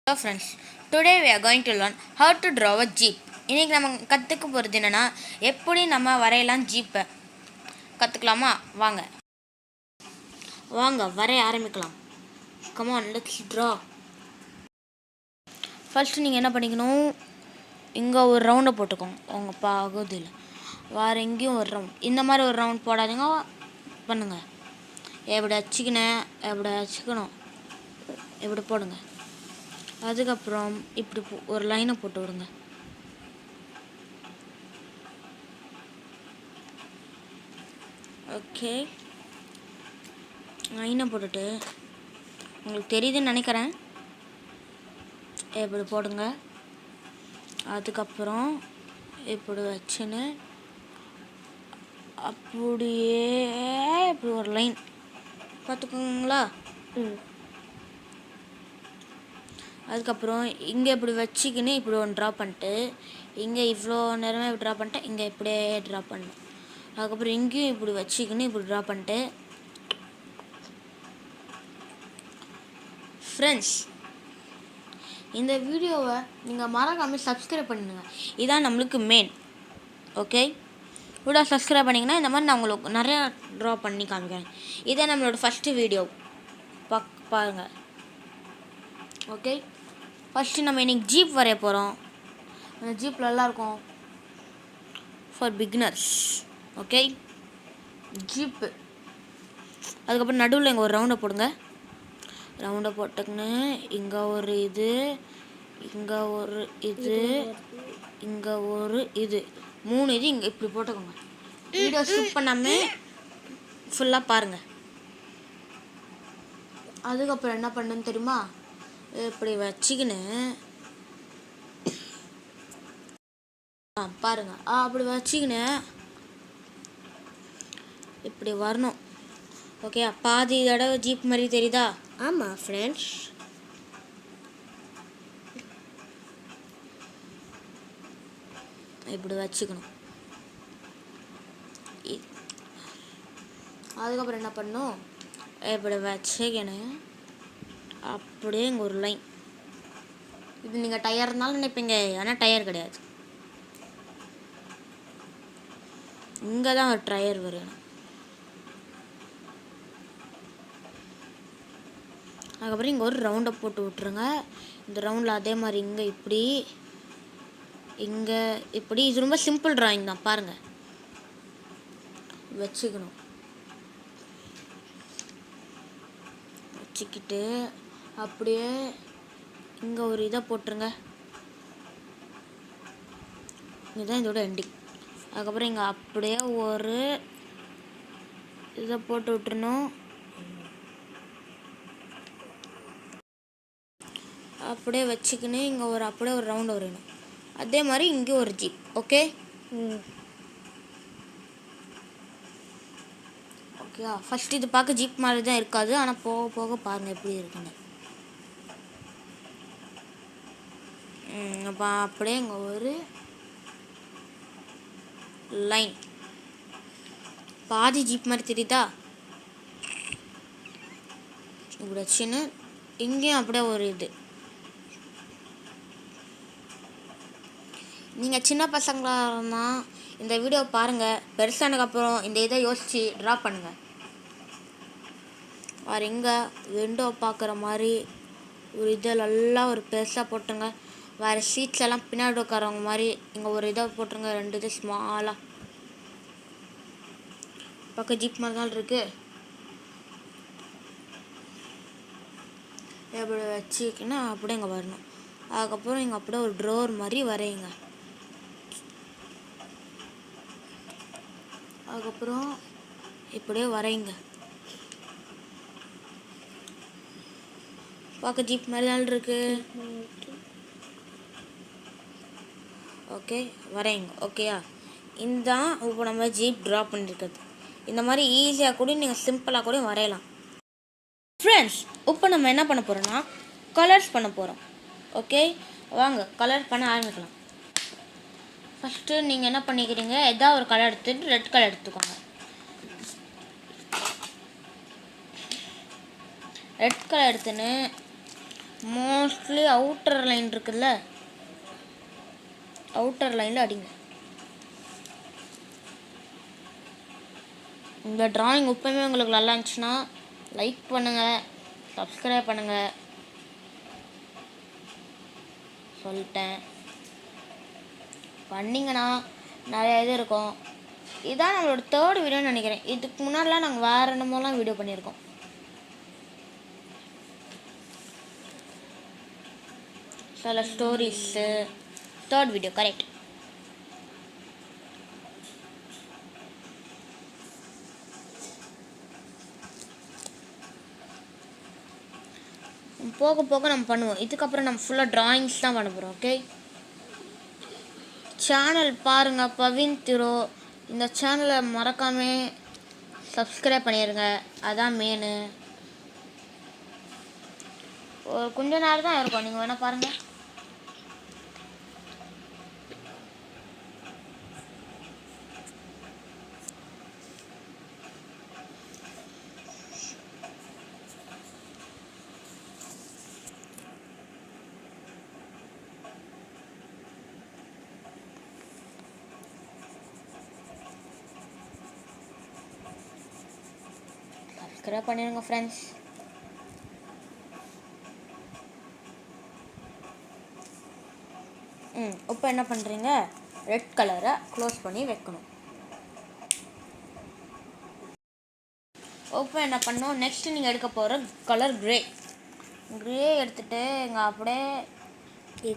Hello friends, today we are going to learn how to draw a jeep. இன்னைக்கு நம்ம கற்றுக்க போகிறது என்னென்னா எப்படி நம்ம வரையலாம் ஜீப்பை கற்றுக்கலாமா? வாங்க வரைய ஆரம்பிக்கலாம். Come on, let's draw. First நீங்கள் என்ன பண்ணிக்கணும், இங்கே ஒரு ரவுண்டை போட்டுக்கோங்க. உங்கள் பகுதியில் வேறு எங்கேயும் ஒரு ரவுண்ட், இந்த மாதிரி ஒரு ரவுண்ட் போடாதீங்க, பண்ணுங்கள். எப்படி வச்சுக்கணும், எப்படி போடுங்க. அதுக்கப்புறம் இப்படி ஒரு லைனை போட்டு விடுங்க. ஓகே, லைனை போட்டுட்டு உங்களுக்கு தெரியுதுன்னு நினைக்கிறேன், இப்படி போடுங்க. அதுக்கப்புறம் இப்படி வச்சுன்னு அப்படியே இப்படி ஒரு லைன் பார்த்துக்கோங்களா. அதுக்கப்புறம் இங்கே இப்படி வச்சுக்கின்னு இப்படி ஒன்று ட்ரா பண்ணிட்டு, இங்கே இவ்வளோ நேரமே இப்படி ட்ரா பண்ணிட்டு, இங்கே இப்படியே ட்ரா பண்ணணும். அதுக்கப்புறம் இங்கேயும் இப்படி வச்சுக்கின்னு இப்படி ட்ரா பண்ணிட்டு, ஃப்ரெண்ட்ஸ் இந்த வீடியோவை நீங்கள் மறக்காமல் சப்ஸ்கிரைப் பண்ணிடுங்க. இதான் நம்மளுக்கு மெயின். ஓகே, வீடியோ சப்ஸ்கிரைப் பண்ணிங்கன்னா இந்த மாதிரி நான் உங்களுக்கு நிறையா ட்ரா பண்ணி காமிக்கிறேன். இதே நம்மளோட ஃபஸ்ட்டு வீடியோ பாருங்கள். ஓகே, ஃபஸ்ட்டு நம்ம இன்றைக்கி ஜீப் வரைய போகிறோம். அந்த ஜீப் நல்லாயிருக்கும் ஃபார் பிகினர்ஸ். Okay, jeep. அதுக்கப்புறம் நடுவில் இங்கே ஒரு ரவுண்டை போடுங்க. ரவுண்டை போட்டுக்குன்னு இங்கே ஒரு இது, இங்கே ஒரு இது, இங்கே ஒரு இது, 3 இது இங்கே இப்படி போட்டுக்கோங்க. வீடியோ ஸ்கிப் பண்ணாமல் ஃபுல்லாக பாருங்கள். அதுக்கப்புறம் என்ன பண்ணுன்னு தெரியுமா, இப்படி வச்சுக்கின்னு பாருங்க, அப்படி வச்சுக்கின்னு இப்படி வரணும். ஓகே, பாதி தடவை ஜீப் மாதிரி தெரியுதா? ஆமாம் ஃப்ரெண்ட்ஸ், இப்படி வச்சுக்கணும். அதுக்கப்புறம் என்ன பண்ணணும், இப்படி வச்சுக்கணும். அப்படியே இங்கே ஒரு லைன். இது நீங்கள் டயர் இருந்தாலும் நினைப்பீங்க, ஆனால் டயர் கிடையாது. இங்கே தான் ஒரு டயர் வரும். அதுக்கப்புறம் இங்கே ஒரு ரவுண்டை போட்டு விட்ருங்க. இந்த ரவுண்டில் அதே மாதிரி இங்கே இப்படி, இங்கே இப்படி. இது ரொம்ப சிம்பிள் ட்ராயிங் தான், பாருங்கள். வச்சுக்கணும், வச்சுக்கிட்டு அப்படியே இங்கே ஒரு இதை போட்டுருங்க. இதுதான் இதோட எண்டிங். அதுக்கப்புறம் இங்கே அப்படியே ஒரு இதை போட்டு விட்டுருணும். அப்படியே வச்சுக்கின்னு இங்கே அப்படியே ஒரு ரவுண்டு வரணும். அதே மாதிரி இங்கே ஒரு ஜீப். ஓகே, ஓகேவா? ஃபஸ்ட்டு இது பார்க்க ஜீப் மாதிரி தான் இருக்காது, ஆனால் போக போக பாருங்கள் எப்படி இருக்குன்னு. அப்போ அப்படியே இங்கே ஒரு லைன், பாதி ஜீப் மாதிரி தெரியுதா? இப்படி வச்சுன்னு இங்கேயும் அப்படியே ஒரு இது. நீங்கள் சின்ன பசங்களாக இருந்தால் இந்த வீடியோ பாருங்கள். பெருசானதுக்கப்புறம் இந்த இதை யோசித்து ட்ரா பண்ணுங்கள். வேறு இங்கே விண்டோ பார்க்குற மாதிரி ஒரு இதை நல்லா ஒரு பெருசாக போட்டுங்க. வேறு சீட்ஸ் எல்லாம் பின்னாடி உட்காரவங்க மாதிரி இங்கே ஒரு இதை போட்டுருங்க. 2 இது ஸ்மாலாக. பக்கம் ஜீப் மாதிரி தான் இருக்குது. எப்படி வச்சுக்கின்னா அப்படியே இங்கே வரணும். அதுக்கப்புறம் இங்கே அப்படியே ஒரு ட்ரோர் மாதிரி வரையுங்க. அதுக்கப்புறம் இப்படியே வரையுங்க. பார்க்க ஜீப் மாதிரி தான் இருக்கு. ஓகே, வரையுங்க. ஓகேயா? இதுதான் இப்போ நம்ம ஜீப் ட்ரா பண்ணியிருக்கிறது. இந்த மாதிரி ஈஸியாக கூட நீங்கள் சிம்பிளாக கூட வரையலாம். ஃப்ரெண்ட்ஸ், இப்போ நம்ம என்ன பண்ண போகிறோம்னா கலர்ஸ் பண்ண போகிறோம். ஓகே, வாங்க கலர் பண்ண ஆரம்பிக்கலாம். ஃபஸ்ட்டு நீங்கள் என்ன பண்ணிக்கிறீங்க, எதாவது ஒரு கலர் எடுத்துட்டு ரெட் கலர் எடுத்துக்கோங்க. ரெட் கலர் எடுத்துன்னு மோஸ்ட்லி அவுட்டர் லைன் இருக்குல்ல, அவுட்டர் லைனில் அடிங்க. இந்த ட்ராயிங் எப்பவுமே உங்களுக்கு நல்லா இருந்துச்சுன்னா லைக் பண்ணுங்கள், சப்ஸ்கிரைப் பண்ணுங்கள். சொல்லிட்டேன், பண்ணிங்கன்னா நிறைய இது இருக்கும். இதுதான் நம்மளோட 3rd வீடியோன்னு நினைக்கிறேன். இதுக்கு முன்னாடிலாம் நாங்கள் வேறு என்னமோலாம் வீடியோ பண்ணியிருக்கோம். சில ஸ்டோரிஸு. 3rd video correct. போக போக நம்ம பண்ணுவோம். இதுக்கப்புறம் நம்ம ஃபுல்லாக ட்ராயிங்ஸ் தான் பண்ண போகிறோம். ஓகே, சேனல் பாருங்கள், பவின் திரோ. இந்த சேனலை மறக்காமல் சப்ஸ்கிரைப் பண்ணிடுங்க, அதான் மெயினு. ஒரு கொஞ்ச நேரம் தான் இருக்கும், நீங்கள் வேணால் பாருங்கள். சப்ஸ்கிரைப் பண்ணிடுங்க ஃப்ரெண்ட்ஸ். இப்போ என்ன பண்ணுறீங்க, ரெட் கலரை க்ளோஸ் பண்ணி வைக்கணும். இப்போ என்ன பண்ணணும், நெக்ஸ்ட்டு நீங்கள் எடுக்க போகிற கலர் கிரே. கிரே எடுத்துகிட்டு இங்கே அப்படியே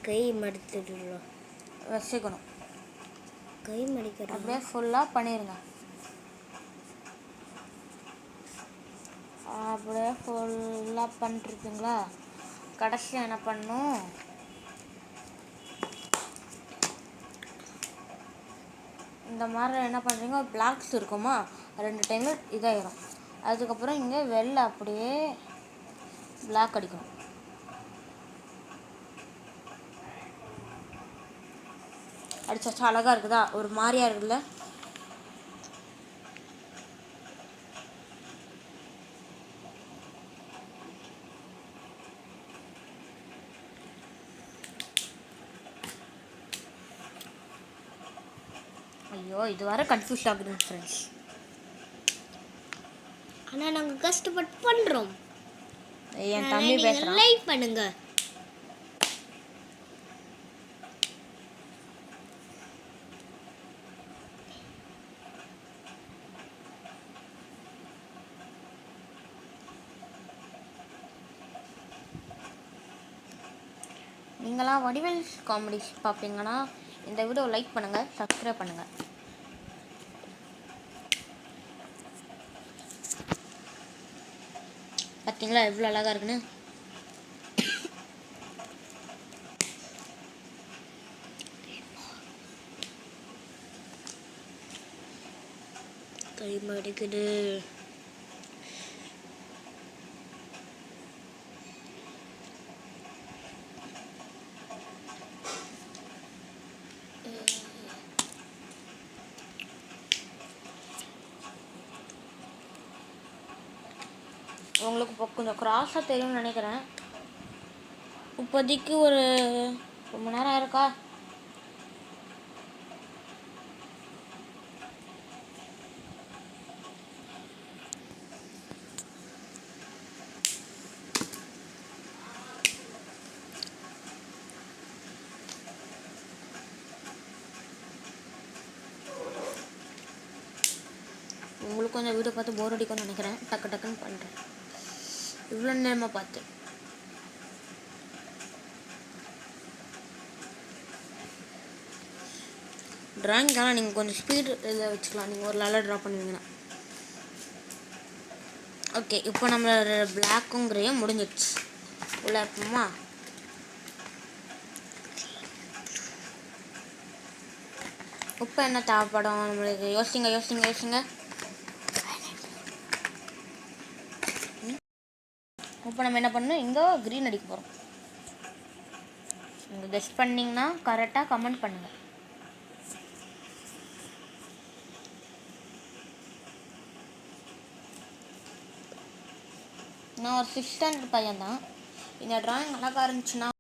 கை மடித்துடுறோம், வச்சுக்கணும். கை மடிக்கணும், அப்படியே ஃபுல்லாக பண்ணிடுங்க. அப்படியே ஃபுல்லாக பண்ணிட்டுருப்பீங்களா, கடைசியாக என்ன பண்ணணும், இந்த மாதிரி என்ன பண்ணுறீங்க, பிளாக்ஸ் இருக்குமா 2 டைமு இதாகிடும். அதுக்கப்புறம் இங்கே வெள்ளை அப்படியே பிளாக் அடிக்கணும். அடிச்சாச்சா, அழகாக இருக்குதா, ஒரு மாதிரியாக இருக்குல்ல. ஐயோ, இது வர கன்ஃபியூஸ் ஆகுதுங்க ஃப்ரெண்ட்ஸ். ஆனால் நாங்கள் கஷ்டப்பட்டு பண்ணுறோம். என் தம்பி பேசுகிறான், லைக் பண்ணுங்க. நீங்களாம் வடிவேல் காமெடிஸ் பார்ப்பீங்கன்னா இந்த வீடியோ லைக் பண்ணுங்கள், சப்ஸ்கிரைப் பண்ணுங்கள். பார்த்தீங்களா எவ்வளோ அழகாக இருக்குன்னு. கை மடிக்குது. உங்களுக்கு இப்போ கொஞ்சம் க்ராஸாக தெரியும்னு நினைக்கிறேன். இப்போதைக்கு ஒரு ரொம்ப நேரம் இருக்கா. உங்களுக்கு கொஞ்சம் வீடியோ பார்த்து போர் அடிக்கும்னு நினைக்கிறேன், டக்கு டக்குன்னு பண்ணுறேன். இவ்வளோ நேரமாக பார்த்து ட்ராயிங்கான நீங்கள் கொஞ்சம் ஸ்பீடு இதில் வச்சுக்கலாம், நீங்கள் ஒரு நல்லா ட்ரா பண்ணுவீங்கன்னா. ஓகே, இப்போ நம்மளோட பிளாக்கும் கிரேயும் முடிஞ்சிடுச்சு. உள்ள இருப்போமா, இப்போ என்ன தேவைப்படும் நம்மளுக்கு, யோசிங்க. இப்போ நம்ம என்ன பண்ணணும், இங்கே க்ரீன் அடிக்க போகிறோம். நீங்கள் கெஸ்ட் பண்ணிங்கன்னா கரெக்டாக கமெண்ட் பண்ணுங்கள். நான் ஒரு 6th ஸ்டாண்டர்ட் பையன் தான். இந்த டிராயிங் அழகாக இருந்துச்சுன்னா